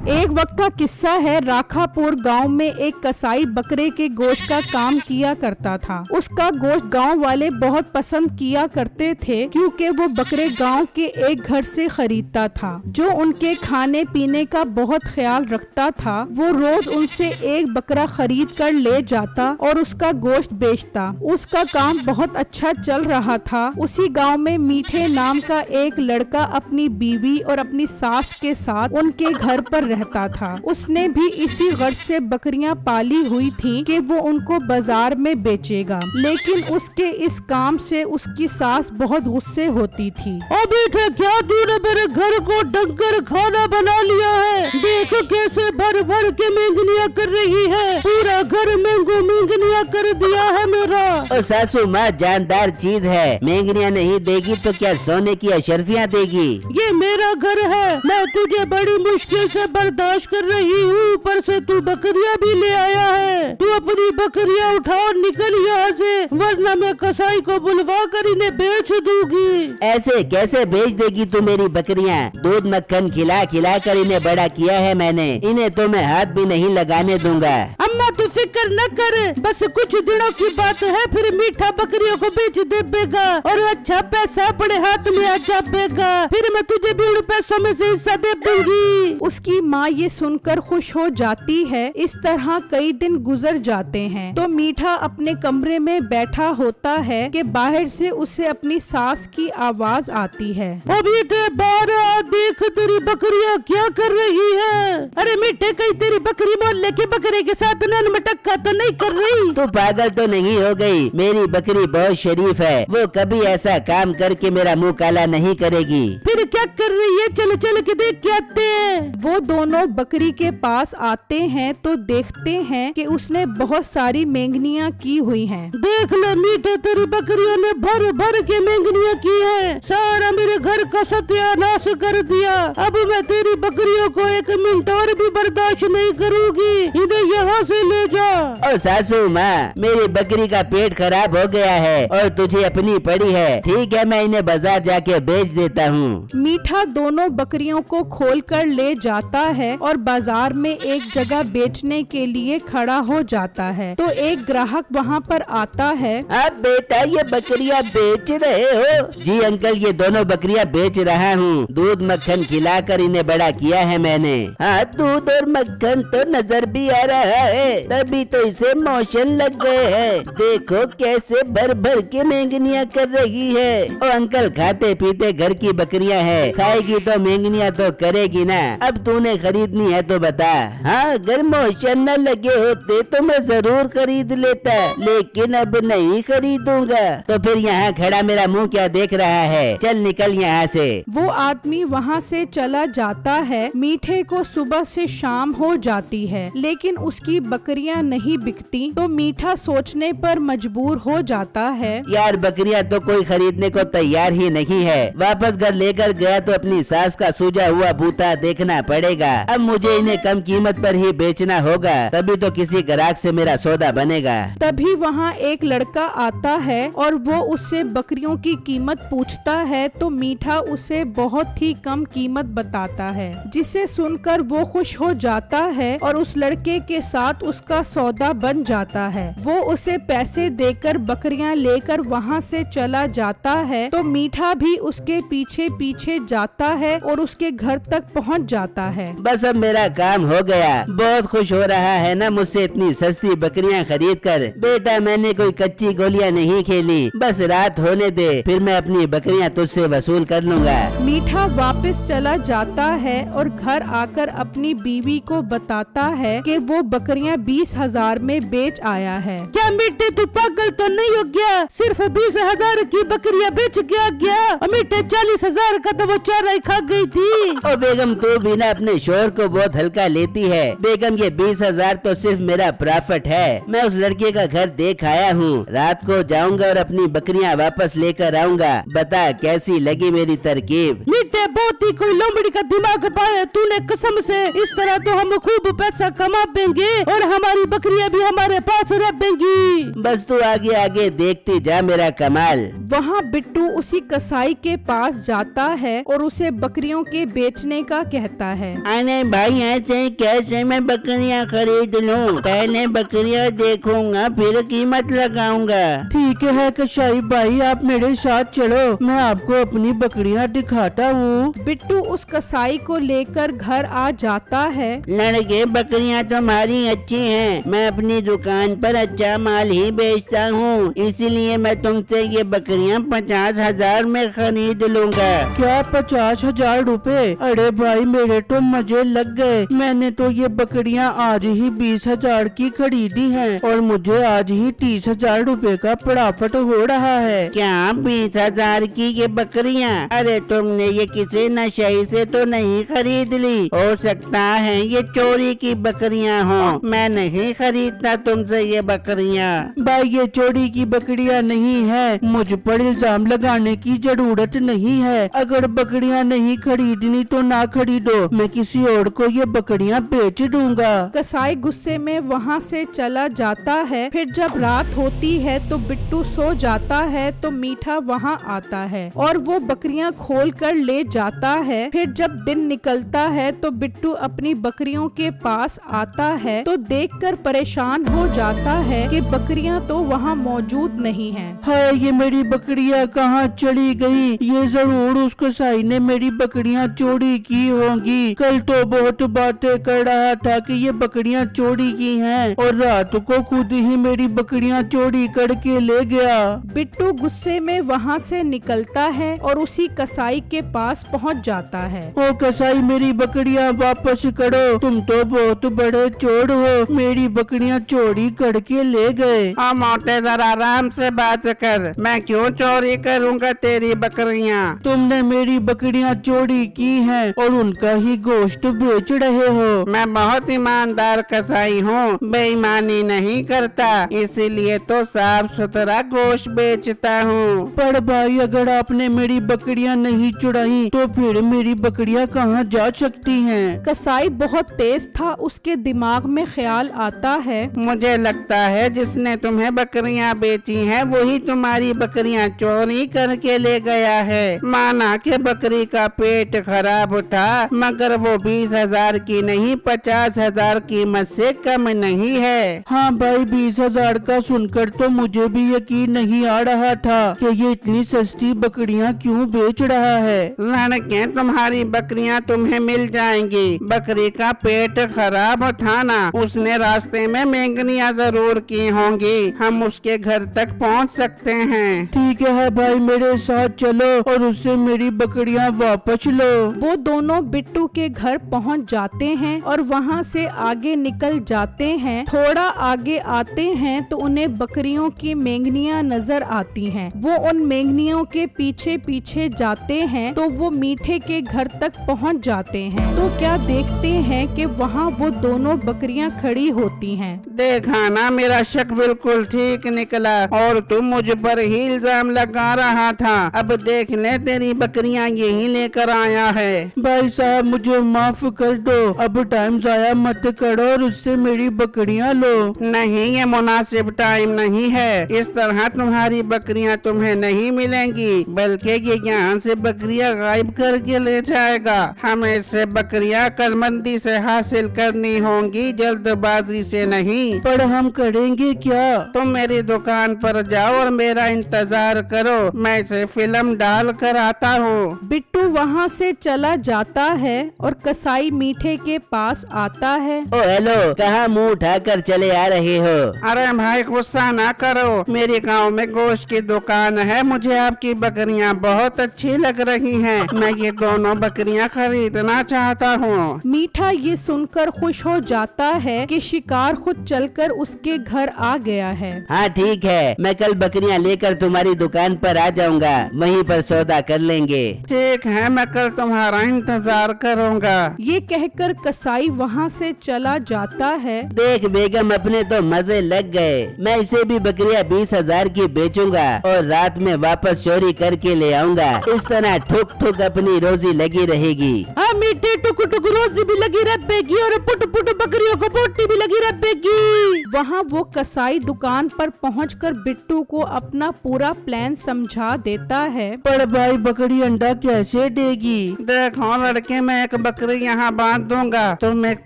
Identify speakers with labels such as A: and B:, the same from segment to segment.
A: एक वक्त का किस्सा है। राखापुर गांव में एक कसाई बकरे के गोश्त का काम किया करता था। उसका गोश्त गांव वाले बहुत पसंद किया करते थे, क्योंकि वो बकरे गांव के एक घर से खरीदता था जो उनके खाने पीने का बहुत ख्याल रखता था। वो रोज उनसे एक बकरा खरीद कर ले जाता और उसका गोश्त बेचता। उसका काम बहुत अच्छा चल रहा था। उसी गाँव में मीठे नाम का एक लड़का अपनी बीवी और अपनी सास के साथ उनके घर पर रहता था। उसने भी इसी गर्ज से बकरियां पाली हुई थीं कि वो उनको बाजार में बेचेगा, लेकिन उसके इस काम से उसकी सास बहुत गुस्से होती थी।
B: अभी क्या तूने मेरे घर को डंगर खाना बना लिया है? देखो कैसे भर भर के मेंगनियां कर रही है। पूरा घर मेंगो मेंगनियां कर दिया है मेरा।
C: और सासू माँ जानदार चीज है, मेंगनियां नहीं देगी तो क्या सोने की अशर्फियाँ देगी?
B: ये मेरा घर है, मैं तुझे बड़ी मुश्किल से बर्दाश्त कर रही हूँ, ऊपर से तू बकरियाँ भी ले आया है। तू अपनी बकरियाँ उठाओ, निकल यहाँ से, वरना मैं कसाई को बुलवा कर इन्हें बेच दूंगी।
C: ऐसे कैसे बेच देगी तू मेरी बकरियाँ? दूध मक्खन खिला खिला कर इन्हें बड़ा किया है मैंने, इन्हें तो मैं हाथ भी नहीं लगाने दूंगा।
B: अम्मा तू फिक्र न कर, बस कुछ दिनों की बात है, फिर मीठा बकरियों को बेच देगा और अच्छा पैसा अपने हाथ में आ जाएगा। फिर मैं तुझे भी उन पैसों में से हिस्सा दे दूंगी।
A: उसकी माँ ये सुनकर खुश हो जाती है। इस तरह कई दिन गुजर जाते हैं तो मीठा अपने कमरे में बैठा होता है कि बाहर से उसे अपनी सास की आवाज आती है।
B: अभी बाहर आ, देख तेरी बकरियाँ क्या कर रही है। अरे मीठे, कहीं तेरी बकरी मोहल्ले के बकरे के साथ नन मटक्का तो नहीं कर रही?
C: तू पागल तो नहीं हो गई? मेरी बकरी बहुत शरीफ है, वो कभी ऐसा काम करके मेरा मुंह काला नहीं करेगी।
B: फिर क्या कर रही है? चल चल के देख के आते हैं।
A: वो दोनों बकरी के पास आते हैं तो देखते हैं कि उसने बहुत सारी मेंगनियां की हुई हैं।
B: देख ले मीठे, तेरी बकरियों ने भर भर के मेंगनियां की है, सारा मेरे घर का सत्यानाश कर दिया। अब मैं तेरी बकरियों को एक मिनट और भी बर्दाश्त नहीं करूंगी, इन्हें यहाँ से ले जा।
C: और सासू माँ, मेरी बकरी का पेट खराब हो गया है और तुझे अपनी पड़ी है। ठीक है, मैं इन्हें बाजार जाके बेच देता हूँ।
A: मीठा दोनों बकरियों को खोलकर ले जाता है और बाजार में एक जगह बेचने के लिए खड़ा हो जाता है तो एक ग्राहक वहाँ पर आता है।
C: आप बेटा ये बकरियाँ बेच रहे हो? जी अंकल, ये दोनों बकरियाँ बेच रहा हूँ। दूध मक्खन खिलाकर इन्हें बड़ा किया है मैंने। हाँ, दूध और मक्खन तो नजर भी आ रहा है, तभी तो इसे मोशन लग गए हैं। देखो कैसे भर भर के मेंगनियाँ कर रही है। ओ अंकल, खाते पीते घर की बकरियाँ है, खाएगी तो मेंगनियाँ तो करेगी ना। अब तूने खरीदनी है तो बता। हाँ, अगर मोशन न लगे होते तो मैं जरूर खरीद लेता, लेकिन अब नहीं खरीदूंगा। तो फिर यहाँ खड़ा मेरा मुंह क्या देख रहा है? चल निकल यहाँ से।
A: वो आदमी वहाँ से चला जाता है। मीठे को सुबह से शाम हो जाती है, लेकिन उसकी बकरियाँ नहीं बिकती तो मीठा सोचने पर मजबूर हो जाता है।
C: यार, बकरियाँ तो कोई खरीदने को तैयार ही नहीं है। वापस घर लेकर गया तो अपनी सास का सूजा हुआ बूता देखना पड़ेगा। अब मुझे इन्हें कम कीमत पर ही बेचना होगा, तभी तो किसी ग्राहक से मेरा सौदा बनेगा।
A: तभी वहाँ एक लड़का आता है और वो उससे बकरियों की कीमत पूछता है तो मीठा उसे बहुत ही कम कीमत बताता है, जिसे सुनकर वो खुश हो जाता है और उस लड़के के साथ उसका सौदा बन जाता है। वो उसे पैसे देकर बकरियां लेकर वहाँ से चला जाता है तो मीठा भी उसके पीछे पीछे जाता है और उसके घर तक पहुँच जाता है।
C: बस अब मेरा काम हो गया। बहुत खुश हो रहा है ना मुझसे इतनी सस्ती बकरियां खरीद कर। बेटा, मैंने कोई कच्ची गोलियां नहीं खेली, बस रात होने दे, फिर मैं अपनी बकरियां तुझसे वसूल कर लूंगा।
A: मीठा वापस चला जाता है और घर आकर अपनी बीवी को बताता है कि वो बकरियां 20,000 में बेच आया है।
B: क्या मीठे, तू पागल तो नहीं हो गया? सिर्फ 20,000 की बकरियां बेच गया? मीठे 40,000 का तो वो चारा ही खा गई थी।
C: ओ बेगम, तू भी ना अपने शोर को बहुत हल्का लेती है। बेगम, ये 20,000 तो सिर्फ मेरा प्रॉफिट है। मैं उस लड़के का घर देख आया हूँ, रात को जाऊंगा और अपनी बकरियाँ वापस लेकर आऊंगा। बता कैसी लगी मेरी तरकीब?
B: मीठे बहुत इतनी कोई लोमड़ी का दिमाग पाया तूने, कसम से। इस तरह तो हम खूब पैसा कमा देंगे और हमारी बकरियां भी हमारे पास रह देंगी।
C: बस तू आगे आगे देखती जा मेरा कमाल।
A: वहाँ बिट्टू उसी कसाई के पास जाता है और उसे बकरियों के बेचने का कहता है।
C: अरे भाई ऐसे कैसे मैं बकरियां खरीद लूं? पहले बकरियां देखूंगा फिर कीमत लगाऊंगा।
B: ठीक है कसाई भाई, आप मेरे साथ चलो, मैं आपको अपनी बकरियां दिखाता हूँ।
A: बिट्टू उस कसाई को लेकर घर आ जाता है।
C: लड़के बकरियां तुम्हारी अच्छी हैं, मैं अपनी दुकान पर अच्छा माल ही बेचता हूँ, इसलिए मैं तुमसे ये बकरियां 50,000 में खरीद लूंगा।
B: क्या 50,000 रुपए? अरे भाई मेरे तो मजे लग गए। मैंने तो ये बकरियां आज ही 20,000 की खरीदी हैं और मुझे आज ही 30,000 रुपए का प्रॉफिट हो रहा है।
C: क्या 20,000 की ये बकरियां? अरे तुमने ये किसी नशे से तो नहीं खरीद ली? हो सकता है ये चोरी की बकरियां हो, मैं नहीं खरीदता तुमसे ये बकरियां।
B: भाई ये चोरी की बकरियां नहीं है, मुझ पर इल्जाम लगाने की जरूरत नहीं है। अगर बकरियां नहीं खरीदनी तो ना खरीदो, मैं किसी और को ये बकरियां बेच दूंगा।
A: कसाई गुस्से में वहाँ से चला जाता है। फिर जब रात होती है तो बिट्टू सो जाता है तो मीठा वहाँ आता है और वो बकरियां खोल कर ले जाता है। फिर जब दिन निकलता है तो बिट्टू अपनी बकरियों के पास आता है तो देखकर परेशान हो जाता है कि बकरियां तो वहाँ मौजूद नहीं हैं।
B: हाय ये मेरी बकरियां कहाँ चली गई? ये जरूर उस कसाई ने मेरी बकरियां चोरी की होंगी। कल तो बहुत बातें कर रहा था कि ये बकरियां चोरी की हैं और रात को खुद ही मेरी बकरियां चोरी करके ले गया।
A: बिट्टू गुस्से में वहाँ से निकलता है और उसी कसाई के पास पहुँच जाता है।
B: ओ कसाई मेरी बकरियां वापस करो, तुम तो बहुत बड़े चोर हो, मेरी बकरियां चोरी करके ले गए।
C: मोटे जरा आराम से बात कर, मैं क्यों चोरी करूँगा तेरी बकरियां?
B: तुमने मेरी बकरियां चोरी की हैं और उनका ही गोश्त बेच रहे हो।
C: मैं बहुत ईमानदार कसाई हूँ, बेईमानी नहीं करता, इसीलिए तो साफ सुथरा गोश्त बेचता हूँ।
B: पर भाई अगर आपने मेरी बकरियां नहीं चुराई तो फिर मेरी बकरियां कहाँ जा सकती हैं?
A: कसाई बहुत तेज था, उसके दिमाग में ख्याल आता है।
C: मुझे लगता है जिसने तुम्हें बकरियां बेची हैं वही तुम्हारी बकरियां चोरी करके ले गया है। माना कि बकरी का पेट खराब था मगर वो 20,000 की नहीं 50,000 कीमत से कम नहीं है।
B: हाँ भाई 20,000 का सुनकर तो मुझे भी यकीन नहीं आ रहा था कि ये इतनी सस्ती बकरियां क्यों बेच रहा है।
C: लड़के तुम्हारी बकरियां तुम्हें मिल जाएंगी। बकरी का पेट खराब था ना, उसने रास्ते में मेंगनियां जरूर की होंगी, हम उसके घर तक पहुंच सकते हैं।
B: ठीक है भाई मेरे साथ चलो और उससे मेरी बकरियां वापस लो।
A: वो दोनों बिट्टू के घर पहुंच जाते हैं और वहां से आगे निकल जाते हैं। थोड़ा आगे आते हैं तो उन्हें बकरियों की मेंगनियां नजर आती हैं। वो उन मेंगनियों के पीछे पीछे जाते हैं तो वो मीठे के घर तक पहुंच जाते हैं। तो क्या देखते हैं कि वहाँ वो दोनों बकरियां खड़ी होती हैं।
C: देखा ना मेरा शक बिल्कुल ठीक निकला और तुम मुझ पर ही इल्जाम लगा रहा था। अब देख ले तेरी बकरियां यही लेकर आया है।
B: भाई साहब मुझे माफ कर दो, अब टाइम जाया मत करो और उससे मेरी बकरियां लो।
C: नहीं ये मुनासिब टाइम नहीं है, इस तरह तुम्हारी बकरियां तुम्हें नहीं मिलेंगी, बल्कि ये यहाँ से बकरियां गायब करके ले जाएगा। हमें इससे बकरियां कलमंदी से हासिल करनी होंगी, जल्दबाजी से नहीं।
B: पर हम करेंगे क्या?
C: तुम मेरी दुकान पर जाओ और मेरा इंतजार करो, मैं इसे फिल्म डाल कर आता हूँ।
A: बिट्टू वहाँ से चला जाता है और कसाई मीठे के पास आता है।
C: ओ हेलो, कहाँ मुंह उठाकर चले आ रहे हो? अरे भाई गुस्सा ना करो, मेरे गांव में गोश्त की दुकान है, मुझे आपकी बकरियां बहुत अच्छी लग रही हैं, मैं ये दोनों बकरियां खरीदना चाहता हूँ।
A: मीठा ये सुनकर खुश हो जाता है कि शिकार खुद चलकर उसके घर आ गया है।
C: हाँ ठीक है, मैं कल बकरियां लेकर तुम्हारी दुकान पर आ जाऊंगा, वहीं पर सौदा कर लेंगे। ठीक है, मैं कल तुम्हारा इंतजार करूंगा।
A: ये कहकर कसाई वहाँ से चला जाता है।
C: देख बेगम अपने तो मजे लग गए, मैं इसे भी बकरियां 20,000 की बेचूंगा और रात में वापस चोरी करके ले आऊंगा। इस तरह ठुक ठुक अपनी मेरी रोजी लगी रहेगी।
B: हाँ मीठे टुक टुक रोजी भी लगी रहेगी और पुट पुट बकरियों को बोटी भी लगी रहेगी।
A: वहाँ वो कसाई दुकान पर पहुंचकर बिट्टू को अपना पूरा प्लान समझा देता है।
B: पर भाई बकरी अंडा कैसे देगी?
D: देखो लड़के, मैं एक बकरी यहाँ बांध दूंगा, तुम एक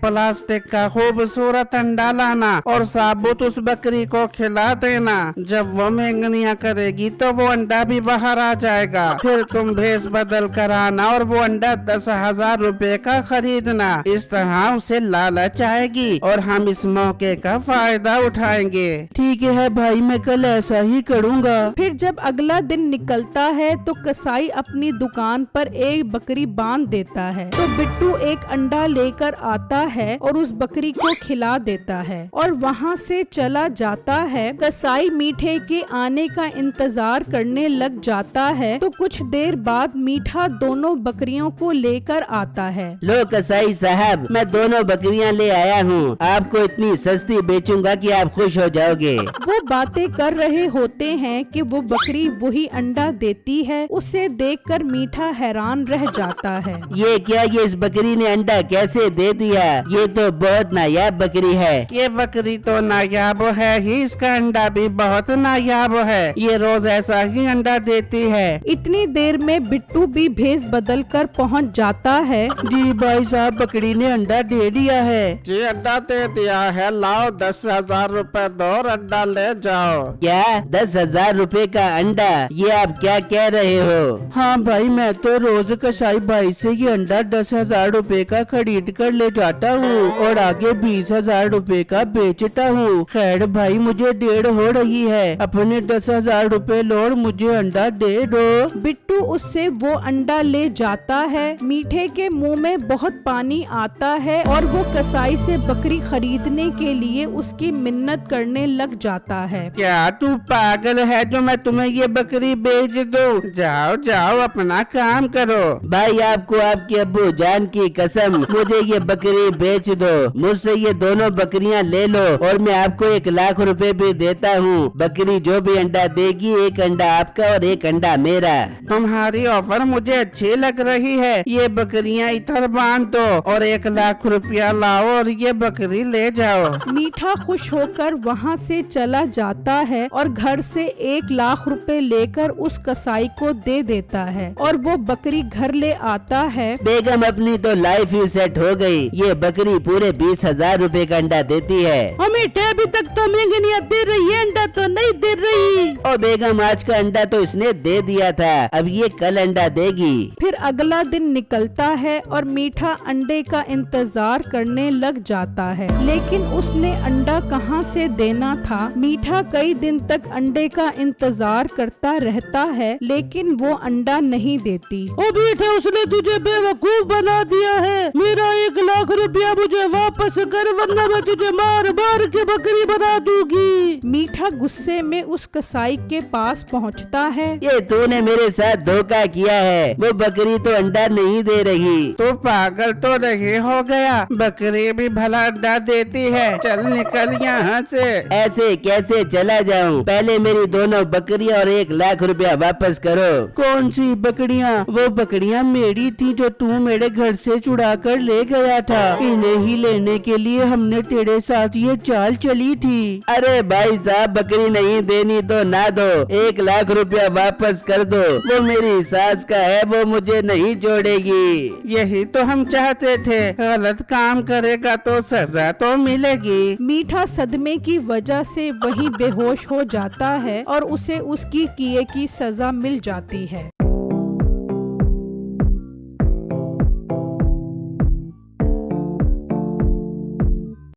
D: प्लास्टिक का खूबसूरत अंडा लाना और साबुत उस बकरी को खिला देना। जब वो मेंगनिया करेगी तो वो अंडा भी बाहर आ जाएगा। फिर तुम भेस बदल कर आना और वो अंडा 10,000 रुपए का खरीदना। इस तरह उसे लालच आएगी और हम इस मौके का फायदा उठाएंगे।
B: ठीक है भाई, मैं कल ऐसा ही करूँगा।
A: फिर जब अगला दिन निकलता है तो कसाई अपनी दुकान पर एक बकरी बांध देता है। तो बिट्टू एक अंडा लेकर आता है और उस बकरी को खिला देता है और वहाँ से चला जाता है। कसाई मीठे के आने का इंतजार करने लग जाता है। तो कुछ देर बाद मीठा दोनों बकरियों को लेकर आता है।
C: लो कसाई साहब, मैं दोनों बकरियां ले आया हूँ। आपको इतनी सस्ती बेचूंगा कि आप खुश हो जाओगे।
A: वो बातें कर रहे होते हैं कि वो बकरी वही अंडा देती है। उसे देखकर मीठा हैरान रह जाता है।
C: ये क्या, ये इस बकरी ने अंडा कैसे दे दिया? ये तो बहुत नायाब बकरी है।
D: ये बकरी तो नायाब है ही, इसका अंडा भी बहुत नायाब है। ये रोज ऐसा ही अंडा देती है।
A: इतनी देर में बिट्टू भी भेस बदल कर पहुँच जाता है।
B: जी भाई साहब, बकरी ने अंडा दे दिया है।
D: जी अंडा दे दिया है, लाओ 10,000 रुपए दो और अंडा ले जाओ।
C: क्या 10,000 रुपए का अंडा? ये आप क्या कह रहे हो?
B: हाँ भाई, मैं तो रोज कसाई भाई से ये अंडा 10,000 रुपए का खरीद कर ले जाता हूँ और आगे 20,000 रुपए का बेचता हूँ। खैर भाई, मुझे देर हो रही है, अपने 10,000 रुपए लो और मुझे अंडा दे दो।
A: बिट्टू उससे वो अंडा ले जाता है। मीठे के मुंह में बहुत पानी आता है और वो कसाई से बकरी खरीदने के लिए उसकी मिन्नत करने लग जाता है।
D: क्या तू पागल है जो मैं तुम्हें ये बकरी बेच दूं? जाओ जाओ अपना काम करो।
C: भाई, आपको आपके अब्बू जान की कसम, मुझे ये बकरी बेच दो। मुझसे ये दोनों बकरियां ले लो और मैं आपको 1,00,000 रुपए भी देता हूँ। बकरी जो भी अंडा देगी, एक अंडा आपका और एक अंडा मेरा।
D: तुम्हारी ऑफर मुझे अच्छी लग रही है। ये बकरियां इधर बांध दो और 1,00,000 रुपया लाओ और ये बकरी ले जाओ।
A: मीठा खुश होकर वहाँ से चला जाता है और घर से 1,00,000 रुपए लेकर उस कसाई को दे देता है और वो बकरी घर ले आता है।
C: बेगम, अपनी तो लाइफ ही सेट हो गई। ये बकरी पूरे 20,000 रुपए का अंडा देती है।
B: मीठे अभी तक तो मेंगनिया दे रही है, अंडा तो नहीं दे रही।
C: और बेगम, आज का अंडा तो इसने दे दिया था, अब ये कल अंडा देगी।
A: फिर अगला दिन निकलता है और मीठा अंडे का इंतजार करने लग जाता है, लेकिन उसने अंडा कहाँ से देना था। मीठा कई दिन तक अंडे का इंतजार करता रहता है, लेकिन वो अंडा नहीं देती।
B: ओ मीठे, उसने तुझे बेवकूफ बना दिया है। मेरा 1,00,000 रुपया मुझे वापस कर, वरना मैं तुझे मार मार के बकरी बना दूंगी।
A: मीठा गुस्से में उस कसाई के पास पहुंचता है।
C: ये तूने मेरे साथ धोखा किया है। वो बकरी तो अंडा नहीं दे रही।
D: तो पागल तो नहीं हो गया? बकरी भी भला अंडा देती है। चल निकल यहाँ से।
C: ऐसे कैसे चला जाऊँ? पहले मेरी दोनों बकरियां और 1,00,000 रुपया वापस करो।
B: कौन सी बकरियाँ? वो बकरियाँ मेरी थी जो तू मेरे घर से चुरा कर ले गया था। इन्हें ही लेने के लिए हमने तेरे साथ ये चाल चली थी।
C: अरे भाई साहब, बकरी नहीं देनी तो ना दो, 1,00,000 रुपया वापस कर दो। वो मेरी सास का है, वो मुझे नहीं जोड़ेगी।
D: यही तो हम चाहते थे। गलत काम करेगा तो सजा तो मिलेगी।
A: मीठा सदमे की वजह से वही बेहोश हो जाता है और उसे उसकी किए की सजा मिल जाती है।